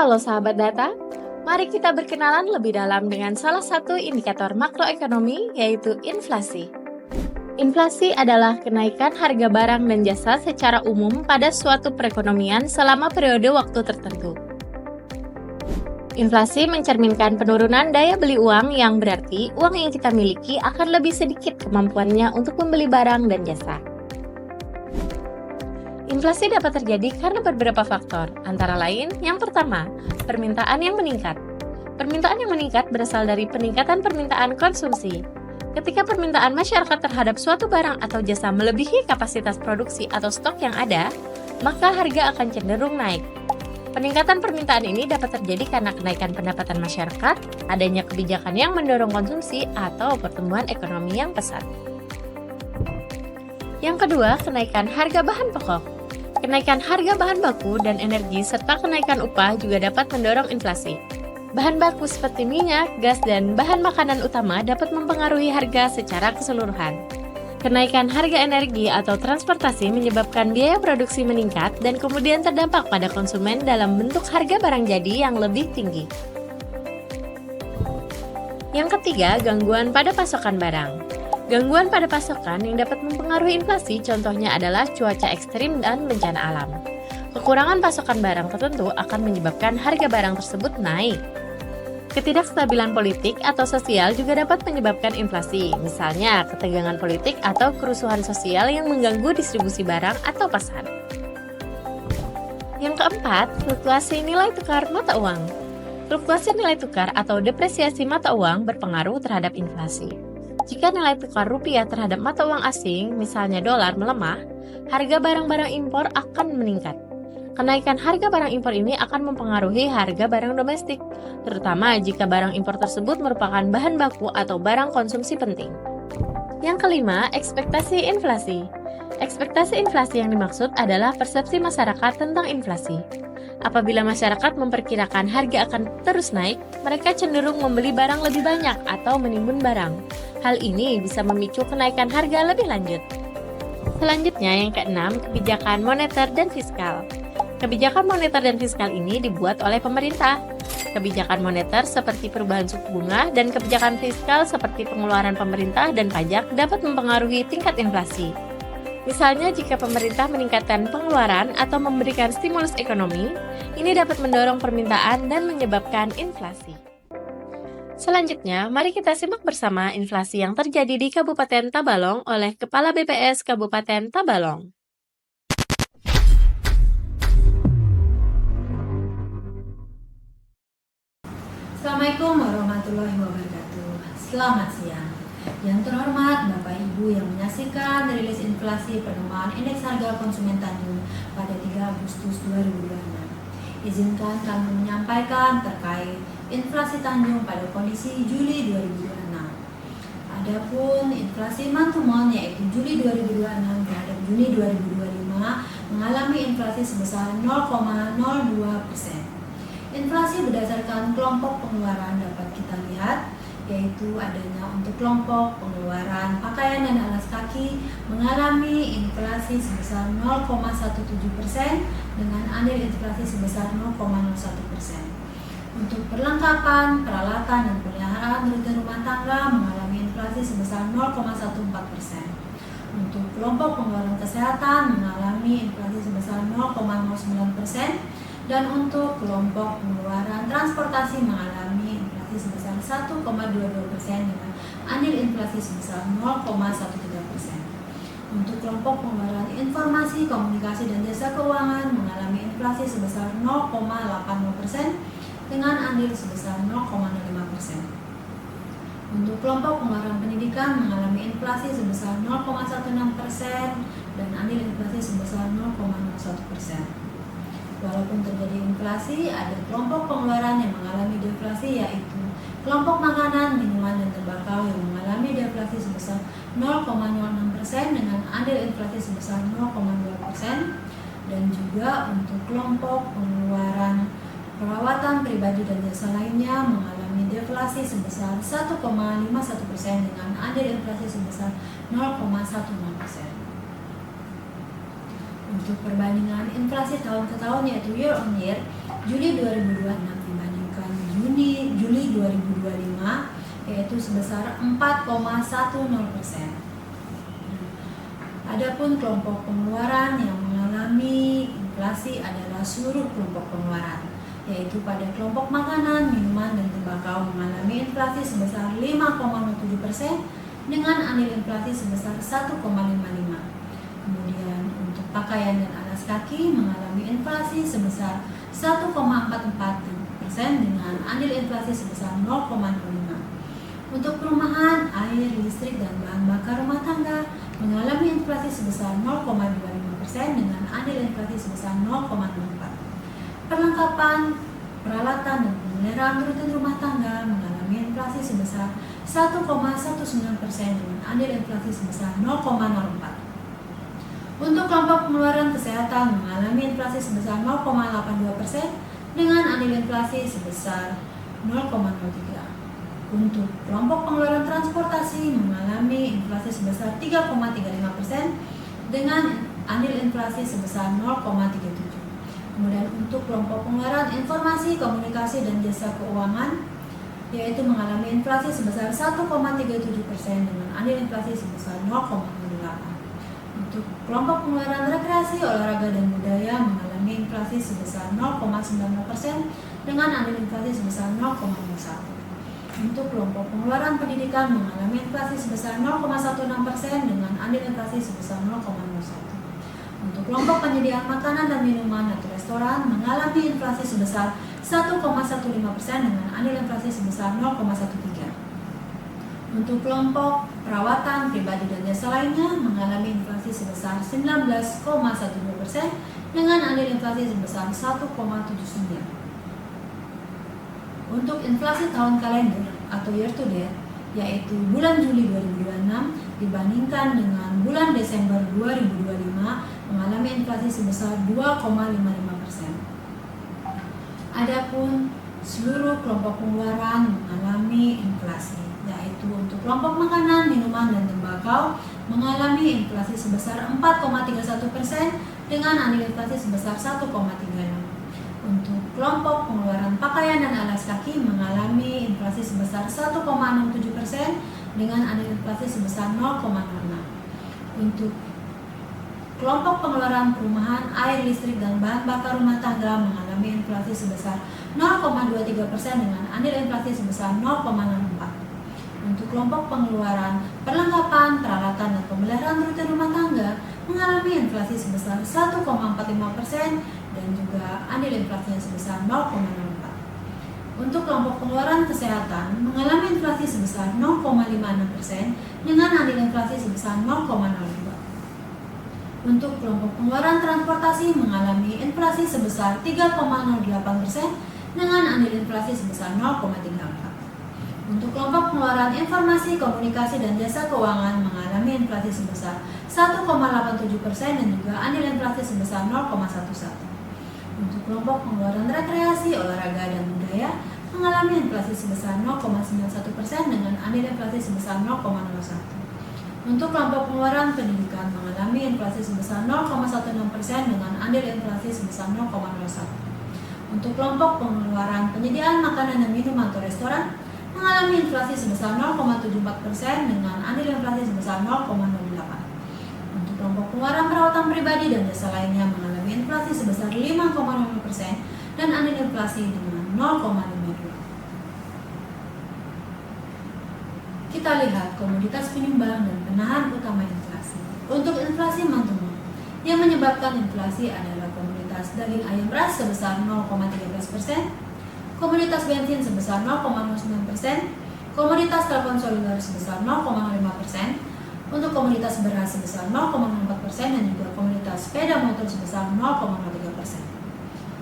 Halo sahabat data, mari kita berkenalan lebih dalam dengan salah satu indikator makroekonomi yaitu inflasi. Inflasi adalah kenaikan harga barang dan jasa secara umum pada suatu perekonomian selama periode waktu tertentu. Inflasi mencerminkan penurunan daya beli uang yang berarti uang yang kita miliki akan lebih sedikit kemampuannya untuk membeli barang dan jasa. Inflasi dapat terjadi karena beberapa faktor, antara lain yang pertama, permintaan yang meningkat. Permintaan yang meningkat berasal dari peningkatan permintaan konsumsi. Ketika permintaan masyarakat terhadap suatu barang atau jasa melebihi kapasitas produksi atau stok yang ada, maka harga akan cenderung naik. Peningkatan permintaan ini dapat terjadi karena kenaikan pendapatan masyarakat, adanya kebijakan yang mendorong konsumsi, atau pertumbuhan ekonomi yang pesat. Yang kedua, kenaikan harga bahan pokok. Kenaikan harga bahan baku dan energi serta kenaikan upah juga dapat mendorong inflasi. Bahan baku seperti minyak, gas, dan bahan makanan utama dapat mempengaruhi harga secara keseluruhan. Kenaikan harga energi atau transportasi menyebabkan biaya produksi meningkat dan kemudian terdampak pada konsumen dalam bentuk harga barang jadi yang lebih tinggi. Yang ketiga, gangguan pada pasokan barang. Gangguan pada pasokan yang dapat mempengaruhi inflasi contohnya adalah cuaca ekstrim dan bencana alam. Kekurangan pasokan barang tertentu akan menyebabkan harga barang tersebut naik. Ketidakstabilan politik atau sosial juga dapat menyebabkan inflasi, misalnya ketegangan politik atau kerusuhan sosial yang mengganggu distribusi barang atau pasar. Yang keempat, fluktuasi nilai tukar mata uang. Fluktuasi nilai tukar atau depresiasi mata uang berpengaruh terhadap inflasi. Jika nilai tukar rupiah terhadap mata uang asing, misalnya dolar, melemah, harga barang-barang impor akan meningkat. Kenaikan harga barang impor ini akan mempengaruhi harga barang domestik, terutama jika barang impor tersebut merupakan bahan baku atau barang konsumsi penting. Yang kelima, ekspektasi inflasi. Ekspektasi inflasi yang dimaksud adalah persepsi masyarakat tentang inflasi. Apabila masyarakat memperkirakan harga akan terus naik, mereka cenderung membeli barang lebih banyak atau menimbun barang. Hal ini bisa memicu kenaikan harga lebih lanjut. Selanjutnya yang keenam, kebijakan moneter dan fiskal. Kebijakan moneter dan fiskal ini dibuat oleh pemerintah. Kebijakan moneter seperti perubahan suku bunga dan kebijakan fiskal seperti pengeluaran pemerintah dan pajak dapat mempengaruhi tingkat inflasi. Misalnya jika pemerintah meningkatkan pengeluaran atau memberikan stimulus ekonomi, ini dapat mendorong permintaan dan menyebabkan inflasi. Selanjutnya, mari kita simak bersama inflasi yang terjadi di Kabupaten Tabalong oleh Kepala BPS Kabupaten Tabalong. Assalamualaikum warahmatullahi wabarakatuh. Selamat siang. Yang terhormat Bapak Ibu yang menyaksikan rilis inflasi perkembangan indeks harga konsumen Tanjung pada 3 Agustus 2026. Izinkan kami menyampaikan terkait inflasi Tanjung pada kondisi Juli 2026. Adapun inflasi month to month yaitu Juli 2026 terhadap Juni 2025 mengalami inflasi sebesar 0,02%. Inflasi berdasarkan kelompok pengeluaran dapat kita lihat yaitu adanya untuk kelompok pengeluaran pakaian dan alas kaki mengalami inflasi sebesar 0,17% dengan andil inflasi sebesar 0,01%. Untuk perlengkapan, peralatan dan peliharaan rutin rumah tangga mengalami inflasi sebesar 0,14%. Untuk kelompok pengeluaran kesehatan mengalami inflasi sebesar 0,09%. Dan untuk kelompok pengeluaran transportasi mengalami inflasi sebesar 1,22% dengan andil inflasi sebesar 0,13%. Untuk kelompok pengeluaran informasi, komunikasi, dan jasa keuangan mengalami inflasi sebesar 0,80% dengan andil sebesar 0,05%. Untuk kelompok pengeluaran pendidikan mengalami inflasi sebesar 0,16% dan andil inflasi sebesar 0,01%. Walaupun terjadi inflasi, ada kelompok pengeluaran yang mengalami deflasi yaitu kelompok makanan, minuman, dan tembakau yang mengalami deflasi sebesar 0,06% dengan andil inflasi sebesar 0,2%, dan juga untuk kelompok pengeluaran perawatan pribadi dan jasa lainnya mengalami deflasi sebesar 1,51% dengan andil inflasi sebesar 0,16%. Untuk perbandingan inflasi tahun ke tahun yaitu year on year, Juli 2026 dibandingkan Juli 2025 yaitu sebesar 4,10%. Adapun kelompok pengeluaran yang mengalami inflasi adalah seluruh kelompok pengeluaran, yaitu pada kelompok makanan, minuman, dan tembakau mengalami inflasi sebesar 5,07% dengan andil inflasi sebesar 1,55. Kemudian untuk pakaian dan alas kaki mengalami inflasi sebesar 1,44% dengan andil inflasi sebesar 0,05. Untuk perumahan, air, listrik, dan bahan bakar rumah tangga mengalami inflasi sebesar 0,25% dengan andil inflasi sebesar 0,04. Perlengkapan, peralatan, dan pemeliharaan rutin rumah tangga mengalami inflasi sebesar 1,19% dengan andil inflasi sebesar 0,04. Untuk kelompok pengeluaran kesehatan mengalami inflasi sebesar 0,82% dengan andil inflasi sebesar 0,03. Untuk kelompok pengeluaran transportasi mengalami inflasi sebesar 3,35% dengan andil inflasi sebesar 0,37. Kemudian untuk kelompok pengeluaran informasi, komunikasi, dan jasa keuangan yaitu mengalami inflasi sebesar 1,37% dengan andil inflasi sebesar 0,08. Untuk kelompok pengeluaran rekreasi, olahraga, dan budaya mengalami inflasi sebesar 0,90% dengan andil inflasi sebesar 0,01. Untuk kelompok pengeluaran pendidikan mengalami inflasi sebesar 0,16% dengan andil inflasi sebesar 0,01. Untuk kelompok penyediaan makanan dan minuman atau restoran mengalami inflasi sebesar 1,15% dengan andil inflasi sebesar 0,13. Untuk kelompok perawatan pribadi dan jasa lainnya mengalami inflasi sebesar 19,12% dengan andil inflasi sebesar 1,79. Untuk inflasi tahun kalender atau year to date, yaitu bulan Juli 2026 dibandingkan dengan bulan Desember 2025 mengalami inflasi sebesar 2,55%. Adapun seluruh kelompok pengeluaran mengalami inflasi, yaitu untuk kelompok makanan, minuman, dan tembakau mengalami inflasi sebesar 4,31% dengan andil inflasi sebesar 1,36. Untuk kelompok pengeluaran pakaian dan alas kaki mengalami inflasi sebesar 1,67% dengan andil inflasi sebesar 0,06. Untuk kelompok pengeluaran perumahan, air, listrik, dan bahan bakar rumah tangga mengalami inflasi sebesar 0,23% dengan andil inflasi sebesar 0,64. Untuk kelompok pengeluaran perlengkapan, peralatan, dan pemeliharaan rutin rumah tangga mengalami inflasi sebesar 1,45% dan juga andil inflasinya sebesar 0,04. Untuk kelompok pengeluaran kesehatan mengalami inflasi sebesar 0,56% dengan andil inflasi sebesar 0,02. Untuk kelompok pengeluaran transportasi mengalami inflasi sebesar 3,08% dengan andil inflasi sebesar 0,34. Untuk kelompok pengeluaran informasi, komunikasi, dan jasa keuangan mengalami inflasi sebesar 1,87% dan juga andil inflasi sebesar 0,11. Untuk kelompok pengeluaran rekreasi, olahraga, dan budaya mengalami inflasi sebesar 0,91% dengan andil inflasi sebesar 0,01. Untuk kelompok pengeluaran pendidikan mengalami inflasi sebesar 0,16% dengan andil inflasi sebesar 0,01. Untuk kelompok pengeluaran penyediaan makanan dan minuman atau restoran mengalami inflasi sebesar 0,74% dengan andil inflasi sebesar 0,08. Untuk kelompok pengeluaran perawatan pribadi dan jasa lainnya mengalami inflasi sebesar 5,5% dan andil inflasi dengan 0,52. Kita lihat komoditas penyumbang dan penahan utama inflasi. Untuk inflasi month-to-month, yang menyebabkan inflasi adalah komoditas daging ayam beras sebesar 0,13%, komoditas bensin sebesar 0,09%, komoditas telepon seluler sebesar 0,05%, untuk komoditas beras sebesar 0,04% dan juga komoditas sepeda motor sebesar 0,03%.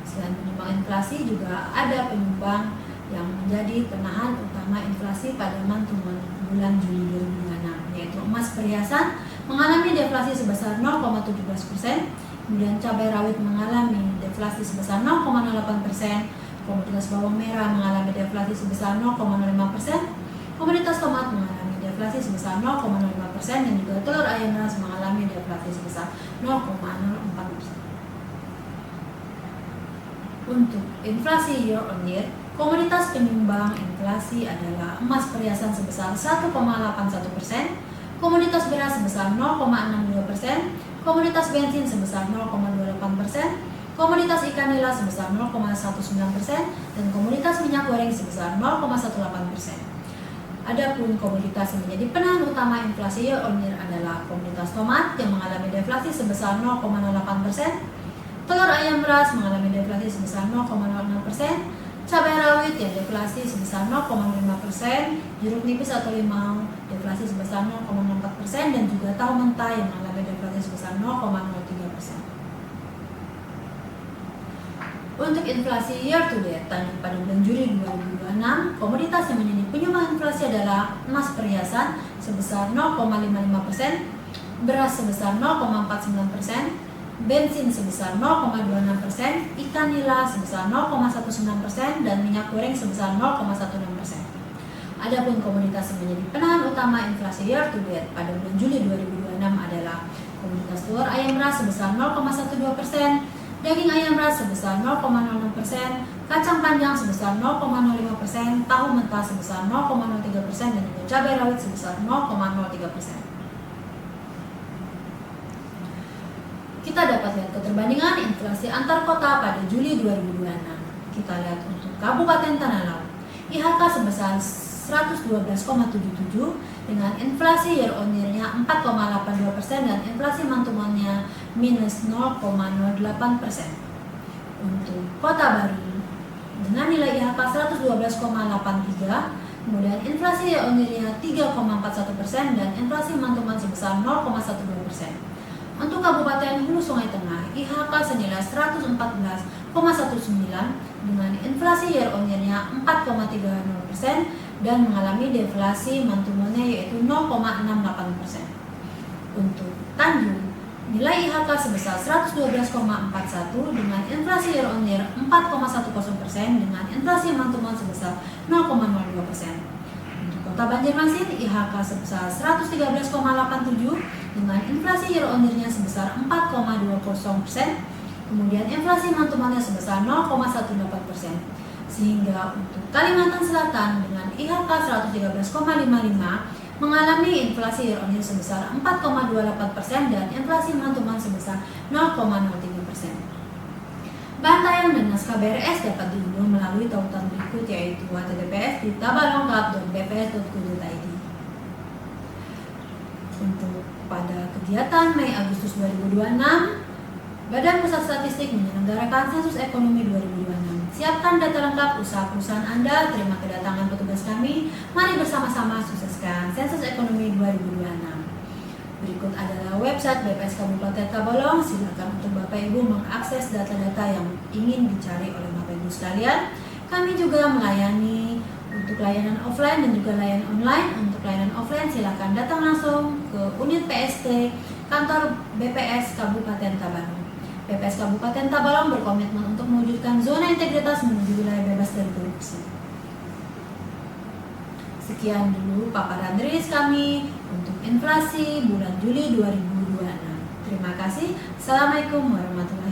Selain penyumbang inflasi, juga ada penyumbang yang menjadi penahan utama inflasi pada month-to-month bulan Juli 2026, yaitu emas perhiasan mengalami deflasi sebesar 0,17%, kemudian cabai rawit mengalami deflasi sebesar 0,08%, komoditas bawang merah mengalami deflasi sebesar 0,05%, komoditas tomat mengalami deflasi sebesar 0,05% dan juga telur ayam ayam ras mengalami deflasi sebesar 0,04%. Untuk inflasi year on year, komoditas penyumbang inflasi adalah emas perhiasan sebesar 1,81%, komoditas beras sebesar 0,62%, komoditas bensin sebesar 0,28%, komoditas ikan nila sebesar 0,19%, dan komoditas minyak goreng sebesar 0,18%. Adapun komoditas yang menjadi penahan utama inflasi year on year adalah komoditas tomat yang mengalami deflasi sebesar 0,08%, telur ayam ras mengalami deflasi sebesar 0,06%, cabai rawit yang deflasi sebesar 0,5%, jeruk nipis atau limau deflasi sebesar 0,04%, dan juga tahu mentah yang mengalami deflasi sebesar 0,03%. Untuk inflasi year to date pada bulan Juli 2026, komoditas yang menjadi penyumbang inflasi adalah emas perhiasan sebesar 0,55%, beras sebesar 0,49%, bensin sebesar 0,26%, ikan nila sebesar 0,19%, dan minyak goreng sebesar 0,16%. Adapun komoditas yang menjadi penahan utama inflasi year to date pada bulan Juli 2026 adalah komoditas telur ayam ras sebesar 0,12%, daging ayam ras sebesar 0,06%, kacang panjang sebesar 0,05%, tahu mentah sebesar 0,03%, dan juga cabai rawit sebesar 0,03%. Kita dapat lihat keterbandingan inflasi antar kota pada Juli 2026. Kita lihat untuk Kabupaten Tanah Laut, IHK sebesar 112,77 dengan inflasi year on year-nya 4,82% dan inflasi mantumannya minus 0,08%. Untuk Kota Baru dengan nilai IHK 112,83, kemudian inflasi year on year-nya 3,41% dan inflasi mantuman sebesar 0,12%. Untuk Kabupaten Hulu Sungai Tengah, IHK senilai 114,19 dengan inflasi year on year-nya 4,30% dan mengalami deflasi mantumannya yaitu 0,68%. Untuk Tanjung, nilai IHK sebesar 112,41 dengan inflasi year on year 4,10% dengan inflasi mantuman sebesar 0,02%. Kota Banjarmasin, IHK sebesar 113,87 dengan inflasi year on year-nya sebesar 4,20%, kemudian inflasi mantumannya sebesar 0,18%. Sehingga untuk Kalimantan Selatan dengan IHK 113,55 mengalami inflasi year on year sebesar 4,28% dan inflasi mantuman sebesar 0,03%. Bahan tayang dan naskah BRS dapat diunduh melalui tautan berikut, yaitu https di tabalongkap.bps.go.id. Untuk pada kegiatan Mei Agustus 2026, Badan Pusat Statistik menyelenggarakan Sensus Ekonomi 2026. Siapkan data lengkap usaha perusahaan Anda. Terima kedatangan petugas kami. Mari bersama-sama sukseskan Sensus Ekonomi 2026. Berikut adalah website BPS Kabupaten Tabalong. Silakan untuk Bapak Ibu mengakses data-data yang ingin dicari oleh Bapak Ibu sekalian. Kami juga melayani untuk layanan offline dan juga layanan online. Untuk layanan offline silakan datang langsung ke unit PST kantor BPS Kabupaten Tabalong. BPS Kabupaten Tabalong berkomitmen untuk mewujudkan zona integritas menuju wilayah bebas dari korupsi. Sekian dulu paparan rilis kami untuk inflasi bulan Juli 2026. Terima kasih. Assalamualaikum warahmatullahi wabarakatuh.